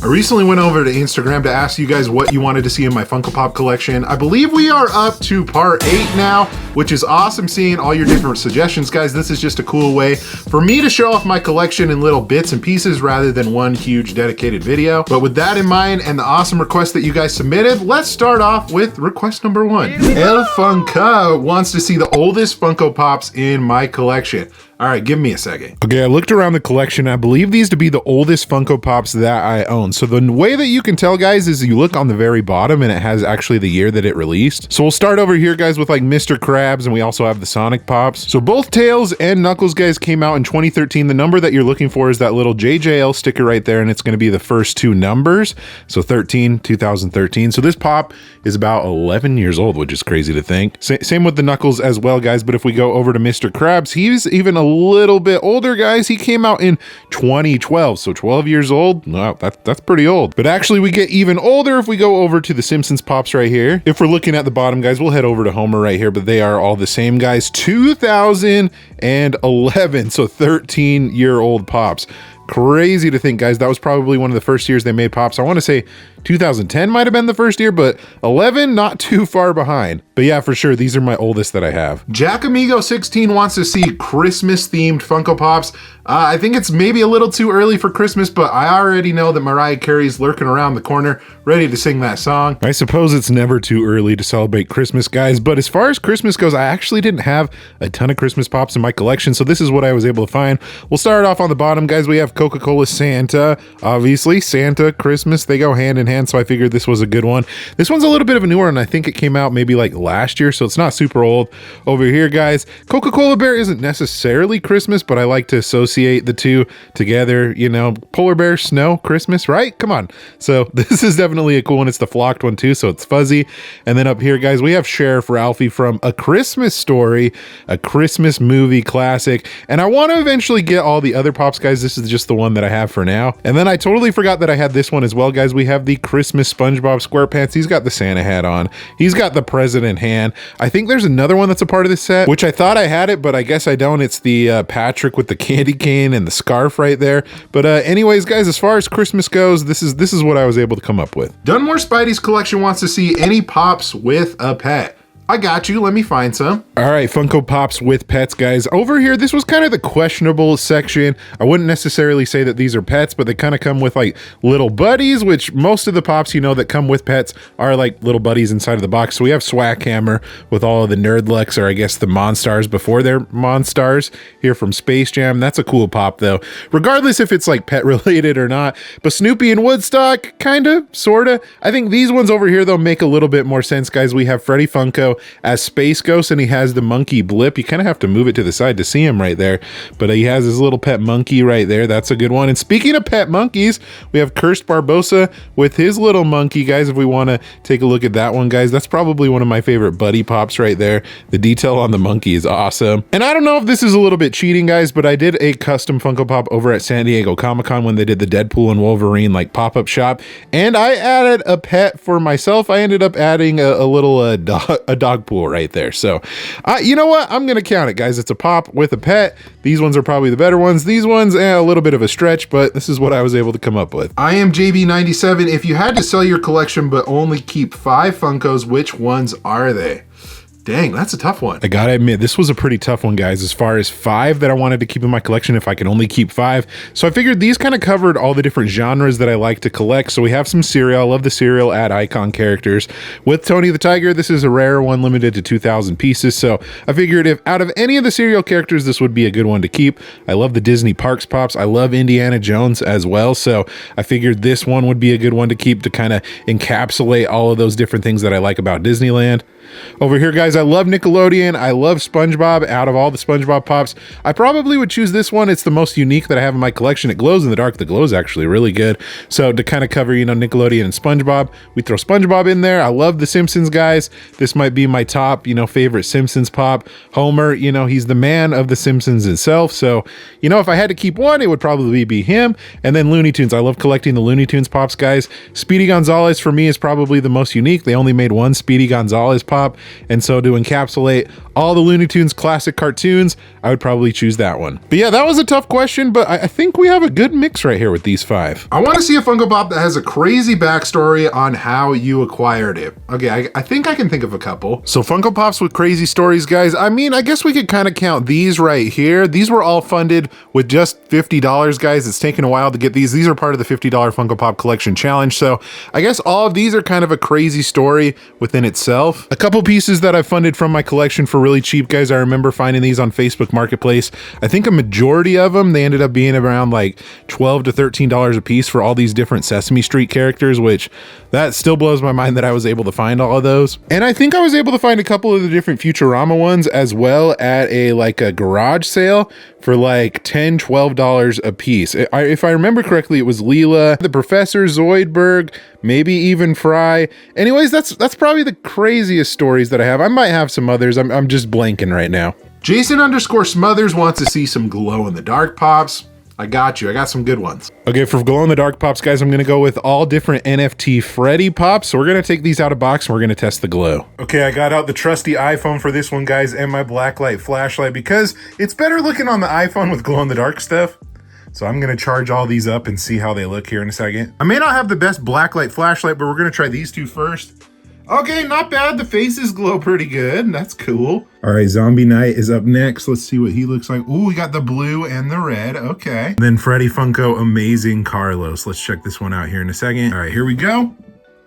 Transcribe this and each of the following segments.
I recently went over to Instagram to ask you guys what you wanted to see in my Funko Pop collection. I believe we are up to part 8 now, which is awesome seeing all your different suggestions, guys. This is just a cool way for me to show off my collection in little bits and pieces rather than one huge dedicated video. But with that in mind and the awesome request that you guys submitted, let's start off with request number 1. El Funko wants to see the oldest Funko Pops in my collection. All right, give me a second. Okay, I looked around the collection. I believe these to be the oldest Funko Pops that I own. So the way that you can tell, guys, is you look on the very bottom and it has actually the year that it released. So we'll start over here, guys, with like Mr. Krabs, and we also have the Sonic Pops. So both Tails and Knuckles, guys, came out in 2013. The number that you're looking for is that little JJL sticker right there, and it's going to be the first 2 numbers. So 2013. So this pop is about 11 years old, which is crazy to think. Same with the Knuckles as well, guys. But if we go over to Mr. Krabs, he's even a little bit older, guys. He came out in 2012, so 12 years old. Wow, that's pretty old. But actually we get even older if we go over to the Simpsons Pops right here. If we're looking at the bottom, guys, we'll head over to Homer right here, but they are all the same, guys. 2011, so 13-year-old Pops. Crazy to think, guys. That was probably one of the first years they made Pops. I want to say 2010 might have been the first year, but 11, not too far behind. But yeah, for sure, these are my oldest that I have. Jack Amigo 16 wants to see Christmas-themed Funko Pops. I think it's maybe a little too early for Christmas, but I already know that Mariah Carey's lurking around the corner, ready to sing that song. I suppose it's never too early to celebrate Christmas, guys, but as far as Christmas goes, I actually didn't have a ton of Christmas Pops in my collection, so this is what I was able to find. We'll start off on the bottom, guys. We have Coca-Cola Santa. Obviously, Santa, Christmas, they go hand in hand, so I figured this was a good one. This one's a little bit of a newer one. I think it came out maybe like last year, so it's not super old. Over here, guys, Coca-Cola Bear isn't necessarily Christmas, but I like to associate the two together. You know, polar bear, snow, Christmas, right? Come on. So this is definitely a cool one. It's the flocked one too, so it's fuzzy. And then up here, guys, we have Sheriff Ralphie from A Christmas Story, a Christmas movie classic. And I want to eventually get all the other Pops, guys. This is just the one that I have for now. And then I totally forgot that I had this one as well, guys. We have the Christmas SpongeBob SquarePants. He's got the Santa hat on. He's got the president hand. I think there's another one that's a part of this set, which I thought I had it, but I guess I don't. It's the Patrick with the candy cane and the scarf right there. But anyways, guys, as far as Christmas goes, this is what I was able to come up with. Dunmore Spidey's collection wants to see any Pops with a pet. I got you. Let me find some. All right, Funko Pops with pets, guys. Over here, this was kind of the questionable section. I wouldn't necessarily say that these are pets, but they kind of come with like little buddies, which most of the Pops, you know, that come with pets are like little buddies inside of the box. So we have Swackhammer with all of the Nerdlucks, or I guess the Monstars before they're Monstars here from Space Jam. That's a cool Pop, though, regardless if it's like pet related or not. But Snoopy and Woodstock, kind of, sort of. I think these ones over here, though, make a little bit more sense, guys. We have Freddy Funko as Space Ghost, and he has the monkey Blip. You kind of have to move it to the side to see him right there, but he has his little pet monkey right there. That's a good one. And speaking of pet monkeys, we have Cursed Barbosa with his little monkey, guys. If we want to take a look at that one, guys, that's probably one of my favorite buddy Pops right there. The detail on the monkey is awesome. And I don't know if this is a little bit cheating, guys, but I did a custom Funko Pop over at San Diego Comic-Con when they did the Deadpool and Wolverine like pop-up shop, and I added a pet for myself. I ended up adding a little dog pool right there. So you know what, I'm gonna count it, guys. It's a Pop with a pet. These ones are probably the better ones. These ones, a little bit of a stretch, but this is what I was able to come up with. I am JB97. If you had to sell your collection but only keep 5 Funkos, which ones are they? Dang, that's a tough one. I gotta admit, this was a pretty tough one, guys, as far as 5 that I wanted to keep in my collection if I could only keep 5. So I figured these kind of covered all the different genres that I like to collect. So we have some cereal. I love the cereal ad icon characters. With Tony the Tiger, this is a rare one, limited to 2,000 pieces. So I figured if out of any of the cereal characters, this would be a good one to keep. I love the Disney Parks Pops. I love Indiana Jones as well. So I figured this one would be a good one to keep to kind of encapsulate all of those different things that I like about Disneyland. Over here, guys, I love Nickelodeon. I love SpongeBob. Out of all the SpongeBob Pops, I probably would choose this one. It's the most unique that I have in my collection. It glows in the dark. The glow is actually really good. So to kind of cover, you know, Nickelodeon and SpongeBob, we throw SpongeBob in there. I love the Simpsons, guys. This might be my top, you know, favorite Simpsons Pop. Homer, you know, he's the man of the Simpsons itself. So, you know, if I had to keep one, it would probably be him. And then Looney Tunes. I love collecting the Looney Tunes Pops, guys. Speedy Gonzalez for me is probably the most unique. They only made one Speedy Gonzalez Pop. And so to encapsulate all the Looney Tunes classic cartoons, I would probably choose that one. But yeah, that was a tough question, but I think we have a good mix right here with these 5. I want to see a Funko Pop that has a crazy backstory on how you acquired it. Okay, I think I can think of a couple. So Funko Pops with crazy stories, guys. I mean, I guess we could kind of count these right here. These were all funded with just $50, guys. It's taken a while to get these. These are part of the $50 Funko Pop Collection Challenge. So I guess all of these are kind of a crazy story within itself. A couple pieces that I funded from my collection for really cheap, guys. I remember finding these on Facebook Marketplace. I think a majority of them, they ended up being around like $12 to $13 a piece for all these different Sesame Street characters, which that still blows my mind that I was able to find all of those. And I think I was able to find a couple of the different Futurama ones as well at a garage sale for like $10, $12 a piece. If I remember correctly, it was Leela, the Professor, Zoidberg, maybe even Fry. Anyways, that's probably the craziest stories that I have. I might have some others. I'm just blanking right now. Jason_Smothers wants to see some glow-in-the-dark pops. I got you. I got some good ones. Okay, for glow-in-the-dark pops, guys, I'm going to go with all different NFT Freddy pops. So we're going to take these out of box and we're going to test the glow. Okay, I got out the trusty iPhone for this one, guys, and my blacklight flashlight because it's better looking on the iPhone with glow-in-the-dark stuff. So I'm going to charge all these up and see how they look here in a second. I may not have the best blacklight flashlight, but we're going to try these two first. Okay, not bad. The faces glow pretty good. That's cool. All right, Zombie Knight is up next. Let's see what he looks like. Ooh, we got the blue and the red. Okay. And then Freddy Funko Amazing Carlos. Let's check this one out here in a second. All right, here we go.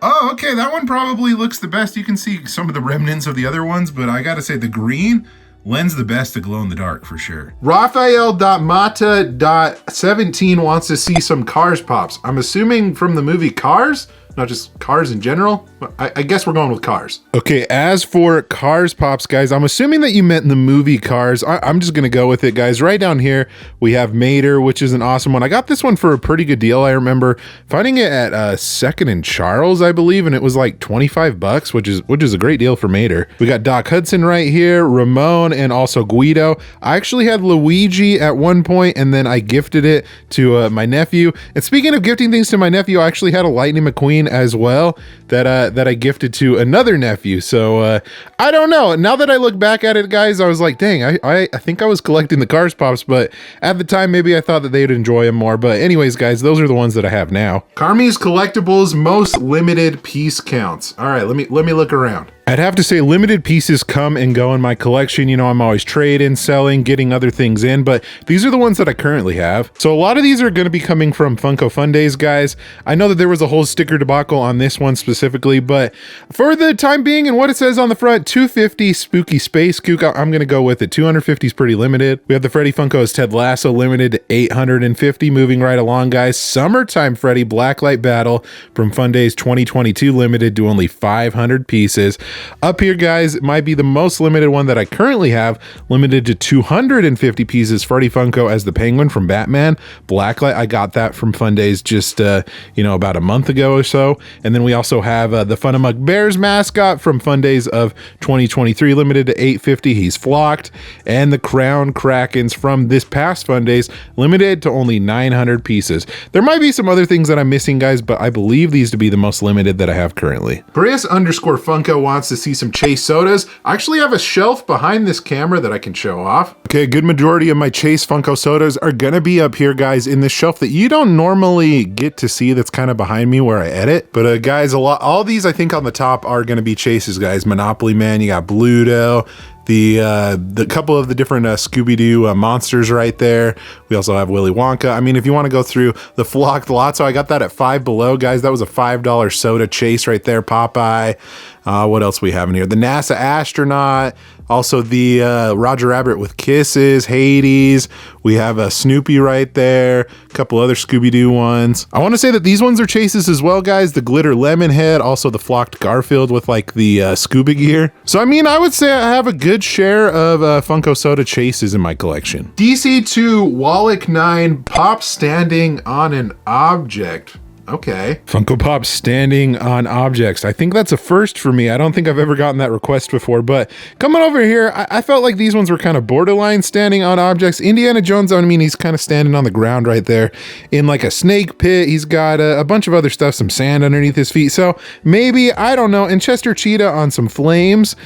Oh, okay. That one probably looks the best. You can see some of the remnants of the other ones, but I got to say the green lends the best to glow in the dark for sure. Raphael.mata.17 wants to see some Cars pops. I'm assuming from the movie Cars? Not just Cars in general? I guess we're going with Cars. Okay, as for Cars pops, guys, I'm assuming that you meant the movie Cars. I'm just gonna go with it, guys. Right down here, we have Mater, which is an awesome one. I got this one for a pretty good deal. I remember finding it at Second and Charles, I believe, and it was like 25 bucks, which is a great deal for Mater. We got Doc Hudson right here, Ramon, and also Guido. I actually had Luigi at one point, and then I gifted it to my nephew. And speaking of gifting things to my nephew, I actually had a Lightning McQueen as well that I gifted to another nephew. So I don't know. Now that I look back at it, guys, I was like, dang, I think I was collecting the Cars pops, but at the time maybe I thought that they'd enjoy them more. But anyways, guys, those are the ones that I have now. Carmi's Collectibles most limited piece counts. All right, let me look around. I'd have to say limited pieces come and go in my collection. You know, I'm always trading, selling, getting other things in, but these are the ones that I currently have. So a lot of these are going to be coming from Funko Fun Days, guys. I know that there was a whole sticker debacle on this one specifically, but for the time being and what it says on the front, 250 Spooky Space Kook, I'm going to go with it. 250 is pretty limited. We have the Freddy Funko's Ted Lasso limited to 850. Moving right along, guys. Summertime Freddy Blacklight Battle from Fun Days 2022 limited to only 500 pieces. Up here, guys, it might be the most limited one that I currently have, limited to 250 pieces. Freddy Funko as the Penguin from Batman Blacklight. I got that from Fun Days just about a month ago or so. And then we also have the Funamuk Bears mascot from Fun Days of 2023, limited to 850. He's flocked. And the Crown Krakens from this past Fun Days, limited to only 900 pieces. There might be some other things that I'm missing, guys, but I believe these to be the most limited that I have currently. Brias_Funko wants to see some Chase sodas. I actually have a shelf behind this camera that I can show off. Okay, a good majority of my Chase Funko sodas are gonna be up here, guys, in this shelf that you don't normally get to see, that's kind of behind me where I edit. But guys, all these I think on the top are gonna be Chases, guys. Monopoly Man, you got Bluto, the couple of the different Scooby-Doo monsters right there. We also have Willy Wonka. I mean, if you want to go through the flocked lot, so I got that at $5 Below, guys. That was a $5 soda Chase right there. Popeye. What else we have in here? The NASA astronaut. Also the Roger Rabbit with Kisses, Hades. We have a Snoopy right there. A couple other Scooby-Doo ones. I want to say that these ones are Chases as well, guys. The Glitter Lemon Head. Also the flocked Garfield with like the scuba gear. So I mean, I would say I have a good share of Funko Soda Chases in my collection. DC2 Wallach 9 Pop standing on an object. Okay. Funko Pop standing on objects. I think that's a first for me. I don't think I've ever gotten that request before, but coming over here, I felt like these ones were kind of borderline standing on objects. Indiana Jones, I mean, he's kind of standing on the ground right there in like a snake pit. He's got a bunch of other stuff, some sand underneath his feet. So maybe, I don't know. And Chester Cheetah on some flames.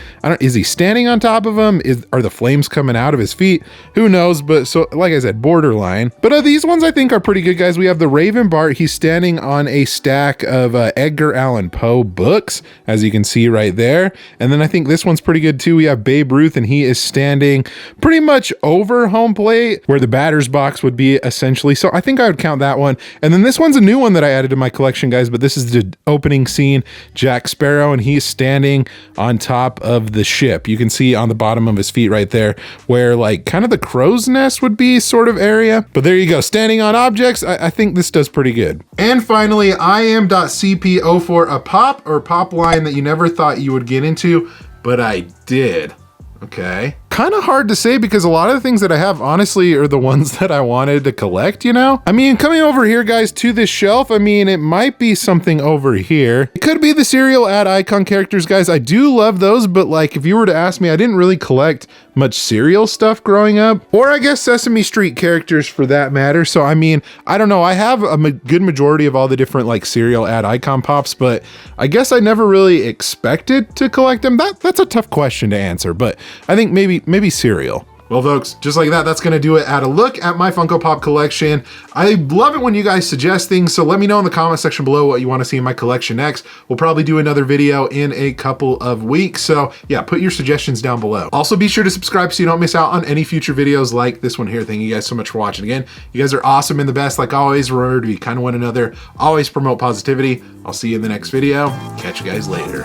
Is he standing on top of them? Are the flames coming out of his feet? Who knows? But so, like I said, borderline. But these ones I think are pretty good, guys. We have the Raven Bart. He's standing on a stack of Edgar Allan Poe books, as you can see right there. And then I think this one's pretty good too. We have Babe Ruth, and he is standing pretty much over home plate where the batter's box would be essentially. So I think I would count that one. And then this one's a new one that I added to my collection, guys, but this is the opening scene, Jack Sparrow, and he's standing on top of the ship. You can see on the bottom of his feet right there where like kind of the crow's nest would be sort of area. But there you go, standing on objects. I think this does pretty good. And finally, IM.CP04, a pop or pop line that you never thought you would get into, but I did. Okay. Kind of hard to say because a lot of the things that I have honestly are the ones that I wanted to collect, you know? I mean, coming over here, guys, to this shelf, I mean, it might be something over here. It could be the serial ad icon characters, guys. I do love those, but like if you were to ask me, I didn't really collect much serial stuff growing up, or I guess Sesame Street characters for that matter. So, I mean, I don't know. I have a good majority of all the different like serial ad icon pops, but I guess I never really expected to collect them. That's a tough question to answer, but I think maybe cereal. Well, folks, just like that, that's going to do it at a look at my Funko Pop collection. I love it when you guys suggest things, so let me know in the comment section below what you want to see in my collection next. We'll probably do another video in a couple of weeks, so yeah, put your suggestions down below. Also, be sure to subscribe so you don't miss out on any future videos like this one here. Thank you guys so much for watching. Again, you guys are awesome and the best. Like always, remember to be kind to one another. Always promote positivity. I'll see you in the next video. Catch you guys later.